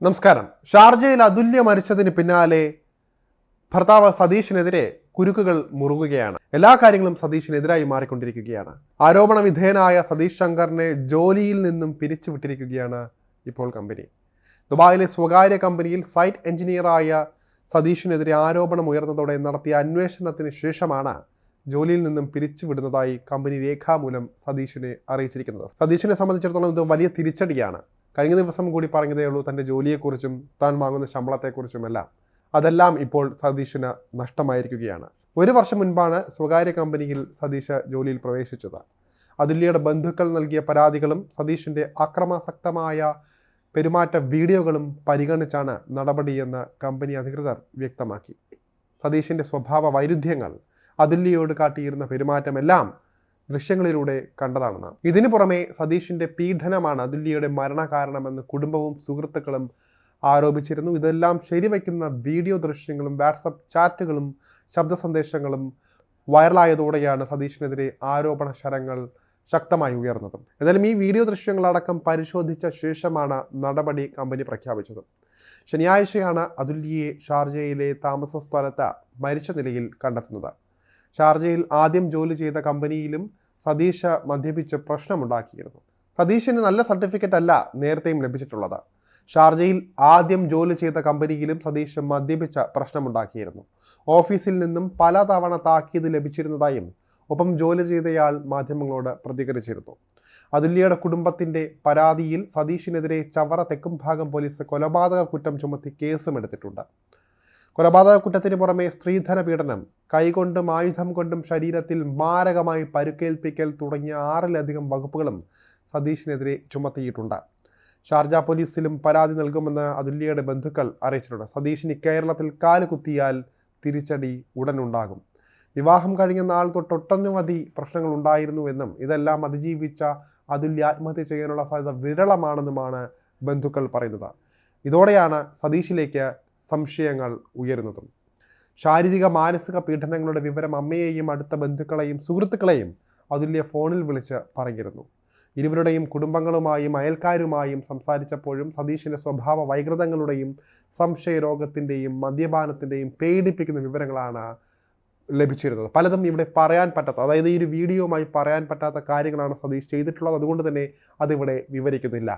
നമസ്കാരം. ഷാർജയിൽ അതുല്യ മരിച്ചതിന് പിന്നാലെ ഭർത്താവ് സതീഷിനെതിരെ കുരുക്കുകൾ മുറുകുകയാണ്. എല്ലാ കാര്യങ്ങളും സതീഷിനെതിരായി മാറിക്കൊണ്ടിരിക്കുകയാണ്. ആരോപണ വിധേയനായ സതീഷ് ശങ്കറിനെ ജോലിയിൽ നിന്നും പിരിച്ചുവിട്ടിരിക്കുകയാണ് ഇപ്പോൾ കമ്പനി. ദുബായിലെ സ്വകാര്യ കമ്പനിയിൽ സൈറ്റ് എഞ്ചിനീയറായ സതീഷിനെതിരെ ആരോപണം ഉയർന്നതോടെ നടത്തിയ അന്വേഷണത്തിന് ശേഷമാണ് ജോലിയിൽ നിന്നും പിരിച്ചുവിടുന്നതായി കമ്പനി രേഖാമൂലം സതീഷിനെ അറിയിച്ചിരിക്കുന്നത്. സതീഷിനെ സംബന്ധിച്ചിടത്തോളം ഇത് വലിയ തിരിച്ചടിയാണ്. കഴിഞ്ഞ ദിവസം കൂടി പറഞ്ഞതേ ഉള്ളൂ തൻ്റെ ജോലിയെക്കുറിച്ചും താൻ വാങ്ങുന്ന ശമ്പളത്തെക്കുറിച്ചുമെല്ലാം. അതെല്ലാം ഇപ്പോൾ സതീഷിന് നഷ്ടമായിരിക്കുകയാണ്. 1 വർഷം മുൻപാണ് സ്വകാര്യ കമ്പനിയിൽ സതീഷ് ജോലിയിൽ പ്രവേശിച്ചത്. അതുല്യയുടെ ബന്ധുക്കൾ നൽകിയ പരാതികളും സതീഷിൻ്റെ അക്രമാസക്തമായ പെരുമാറ്റ വീഡിയോകളും പരിഗണിച്ചാണ് നടപടിയെന്ന് കമ്പനി അധികൃതർ വ്യക്തമാക്കി. സതീഷിൻ്റെ സ്വഭാവ വൈരുദ്ധ്യങ്ങൾ, അതുല്യയോട് കാട്ടിയിരുന്ന പെരുമാറ്റമെല്ലാം ദൃശ്യങ്ങളിലൂടെ കണ്ടതാണ് നാം. ഇതിനു പുറമെ സതീഷിന്റെ പീഡനമാണ് അതുല്യയുടെ മരണകാരണമെന്ന് കുടുംബവും സുഹൃത്തുക്കളും ആരോപിച്ചിരുന്നു. ഇതെല്ലാം ശരിവയ്ക്കുന്ന വീഡിയോ ദൃശ്യങ്ങളും വാട്സപ്പ് ചാറ്റുകളും ശബ്ദ സന്ദേശങ്ങളും വൈറലായതോടെയാണ് സതീഷിനെതിരെ ആരോപണ ശരങ്ങൾ ശക്തമായി ഉയർന്നതും. എന്നാലും ഈ വീഡിയോ ദൃശ്യങ്ങളടക്കം പരിശോധിച്ച ശേഷമാണ് നടപടി കമ്പനി പ്രഖ്യാപിച്ചത്. ശനിയാഴ്ചയാണ് അതുല്യയെ ഷാർജയിലെ താമസ സ്ഥലത്ത് മരിച്ച നിലയിൽ കണ്ടെത്തുന്നത്. ഷാർജയിൽ ആദ്യം ജോലി ചെയ്ത കമ്പനിയിലും സതീഷ് മദ്യപിച്ച് പ്രശ്നമുണ്ടാക്കിയിരുന്നു. സതീഷിന് നല്ല സർട്ടിഫിക്കറ്റ് അല്ല നേരത്തെയും ലഭിച്ചിട്ടുള്ളത്. ഷാർജയിൽ ആദ്യം ജോലി ചെയ്ത കമ്പനിയിലും സതീഷ് മദ്യപിച്ച പ്രശ്നമുണ്ടാക്കിയിരുന്നു. ഓഫീസിൽ നിന്നും പലതവണ താക്കീത് ലഭിച്ചിരുന്നതായും ഒപ്പം ജോലി ചെയ്തയാൾ മാധ്യമങ്ങളോട് പ്രതികരിച്ചിരുന്നു. അതുല്യയുടെ കുടുംബത്തിന്റെ പരാതിയിൽ സതീഷിനെതിരെ ചവറ തെക്കുംഭാഗം പോലീസ് കൊലപാതക കുറ്റം ചുമത്തി കേസും എടുത്തിട്ടുണ്ട്. കൊലപാതക കുറ്റത്തിന് പുറമെ സ്ത്രീധന പീഡനം, കൈകൊണ്ടും ആയുധം കൊണ്ടും ശരീരത്തിൽ മാരകമായി പരുക്കേൽപ്പിക്കൽ തുടങ്ങിയ 6-ലധികം വകുപ്പുകളും സതീഷിനെതിരെ ചുമത്തിയിട്ടുണ്ട്. ഷാർജ പോലീസിലും പരാതി നൽകുമെന്ന് അതുല്യയുടെ ബന്ധുക്കൾ അറിയിച്ചിട്ടുണ്ട്. സതീഷിന് കേരളത്തിൽ കാലുകുത്തിയാൽ തിരിച്ചടി ഉടനുണ്ടാകും. വിവാഹം കഴിഞ്ഞ നാൾ തൊട്ടൊട്ടനവധി പ്രശ്നങ്ങൾ ഉണ്ടായിരുന്നുവെന്നും ഇതെല്ലാം അതിജീവിച്ച അതുല്യ ആത്മഹത്യ ചെയ്യാനുള്ള സാധ്യത വിരളമാണെന്നുമാണ് ബന്ധുക്കൾ പറയുന്നത്. ഇതോടെയാണ് സതീഷിലേക്ക് സംശയങ്ങൾ ഉയരുന്നതും. ശാരീരിക മാനസിക പീഡനങ്ങളുടെ വിവരം അമ്മയെയും അടുത്ത ബന്ധുക്കളെയും സുഹൃത്തുക്കളെയും അതുല്യ ഫോണിൽ വിളിച്ച് പറഞ്ഞിരുന്നു. ഇരുവരുടെയും കുടുംബങ്ങളുമായും അയൽക്കാരുമായും സംസാരിച്ചപ്പോഴും സതീഷിൻ്റെ സ്വഭാവ വൈകൃതങ്ങളുടെയും സംശയരോഗത്തിൻ്റെയും മദ്യപാനത്തിൻ്റെയും പേടിപ്പിക്കുന്ന വിവരങ്ങളാണ് ലഭിച്ചിരുന്നത്. പലതും ഇവിടെ പറയാൻ പറ്റാത്ത, അതായത് ഈ ഒരു വീഡിയോയുമായി പറയാൻ പറ്റാത്ത കാര്യങ്ങളാണ് സതീഷ് ചെയ്തിട്ടുള്ളത്. അതുകൊണ്ട് തന്നെ അതിവിടെ വിവരിക്കുന്നില്ല.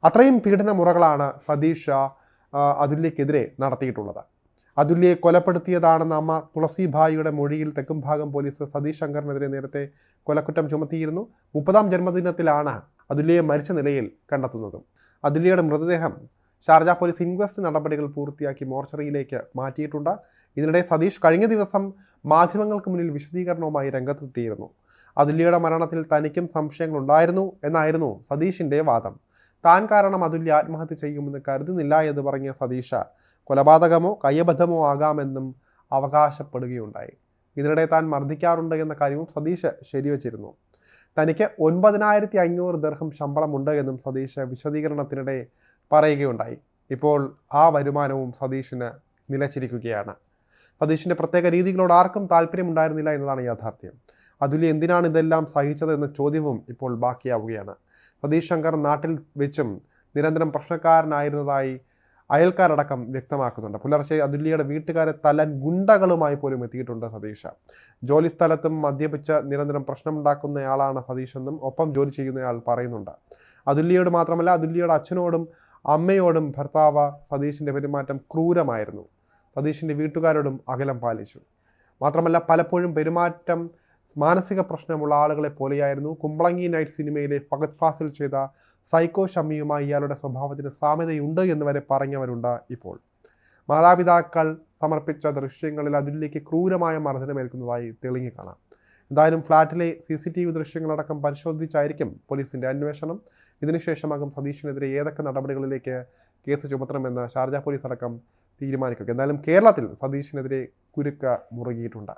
അത്രയും പീഡന മുറകളാണ് സതീഷ് അതുല്യക്കെതിരെ നടത്തിയിട്ടുള്ളത്. അതുല്യയെ കൊലപ്പെടുത്തിയതാണെന്ന് അമ്മ തുളസിഭായിയുടെ മൊഴിയിൽ തെക്കുംഭാഗം പോലീസ് സതീഷ് ശങ്കറിനെതിരെ നേരത്തെ കൊലക്കുറ്റം ചുമത്തിയിരുന്നു. 30ാം ജന്മദിനത്തിലാണ് അതുല്യയെ മരിച്ച നിലയിൽ കണ്ടെത്തുന്നതും. അതുല്യയുടെ മൃതദേഹം ഷാർജ പോലീസ് ഇൻക്വസ്റ്റ് നടപടികൾ പൂർത്തിയാക്കി മോർച്ചറിയിലേക്ക് മാറ്റിയിട്ടുണ്ട്. ഇതിനിടെ സതീഷ് കഴിഞ്ഞ ദിവസം മാധ്യമങ്ങൾക്ക് മുന്നിൽ വിശദീകരണവുമായി രംഗത്തെത്തിയിരുന്നു. അതുല്യയുടെ മരണത്തിൽ തനിക്കും സംശയങ്ങളുണ്ടായിരുന്നു എന്നായിരുന്നു സതീഷിൻ്റെ വാദം. താൻ കാരണം അതുല്യ ആത്മഹത്യ ചെയ്യുമെന്ന് കരുതുന്നില്ല എന്ന് പറഞ്ഞ സതീഷ് കൊലപാതകമോ കയ്യബദ്ധമോ ആകാമെന്നും അവകാശപ്പെടുകയുണ്ടായി. ഇതിനിടെ താൻ മർദ്ദിക്കാറുണ്ട് എന്ന കാര്യവും സതീഷ് ശരിവച്ചിരുന്നു. തനിക്ക് 9,500 ദിർഹം ശമ്പളമുണ്ട് എന്നും സതീഷ് വിശദീകരണത്തിനിടെ പറയുകയുണ്ടായി. ഇപ്പോൾ ആ വരുമാനവും സതീഷിന് നിലച്ചിരിക്കുകയാണ്. സതീഷിൻ്റെ പ്രത്യേക രീതികളോട് ആർക്കും താല്പര്യമുണ്ടായിരുന്നില്ല എന്നതാണ് യാഥാർത്ഥ്യം. അതുല്യ എന്തിനാണ് ഇതെല്ലാം സഹിച്ചത് എന്ന ചോദ്യവും ഇപ്പോൾ ബാക്കിയാവുകയാണ്. സതീഷ് ശങ്കർ നാട്ടിൽ വെച്ചും നിരന്തരം പ്രശ്നക്കാരനായിരുന്നതായി അയൽക്കാരടക്കം വ്യക്തമാക്കുന്നുണ്ട്. പുലർച്ചെ അതുല്യയുടെ വീട്ടുകാരെ തല്ലാൻ ഗുണ്ടകളുമായി പോലും എത്തിയിട്ടുണ്ട് സതീഷ്. ജോലി സ്ഥലത്തും മദ്യപിച്ച് നിരന്തരം പ്രശ്നമുണ്ടാക്കുന്നയാളാണ് സതീഷെന്നും ഒപ്പം ജോലി ചെയ്യുന്നയാൾ പറയുന്നുണ്ട്. അതുല്യയോട് മാത്രമല്ല, അതുല്യയുടെ അച്ഛനോടും അമ്മയോടും ഭർത്താവ് സതീഷിൻ്റെ പെരുമാറ്റം ക്രൂരമായിരുന്നു. സതീഷിൻ്റെ വീട്ടുകാരോടും അകലം പാലിച്ചു. മാത്രമല്ല, പലപ്പോഴും പെരുമാറ്റം മാനസിക പ്രശ്നമുള്ള ആളുകളെ പോലെയായിരുന്നു. കുമ്പളങ്ങി നൈറ്റ് സിനിമയിലെ ഫഹദ് ഫാസിൽ ചെയ്ത സൈക്കോ ഷമ്മിയുമായി ഇയാളുടെ സ്വഭാവത്തിന് സാമ്യതയുണ്ട് എന്ന് വരെ പറഞ്ഞവരുണ്ട്. ഇപ്പോൾ മാതാപിതാക്കൾ സമർപ്പിച്ച ദൃശ്യങ്ങളിൽ അതുല്യയ്ക്ക് ക്രൂരമായ മർദ്ദനമേൽക്കുന്നതായി തെളിഞ്ഞു കാണാം. എന്തായാലും ഫ്ളാറ്റിലെ CCTV ദൃശ്യങ്ങളടക്കം പരിശോധിച്ചായിരിക്കും പോലീസിൻ്റെ അന്വേഷണം. ഇതിനുശേഷമാകും സതീഷിനെതിരെ ഏതൊക്കെ നടപടികളിലേക്ക് കേസ് ചുമത്തണമെന്ന് ഷാർജ പോലീസ് അടക്കം തീരുമാനിക്കുക. എന്തായാലും കേരളത്തിൽ സതീഷിനെതിരെ കുരുക്ക് മുറുകിയിട്ടുണ്ട്.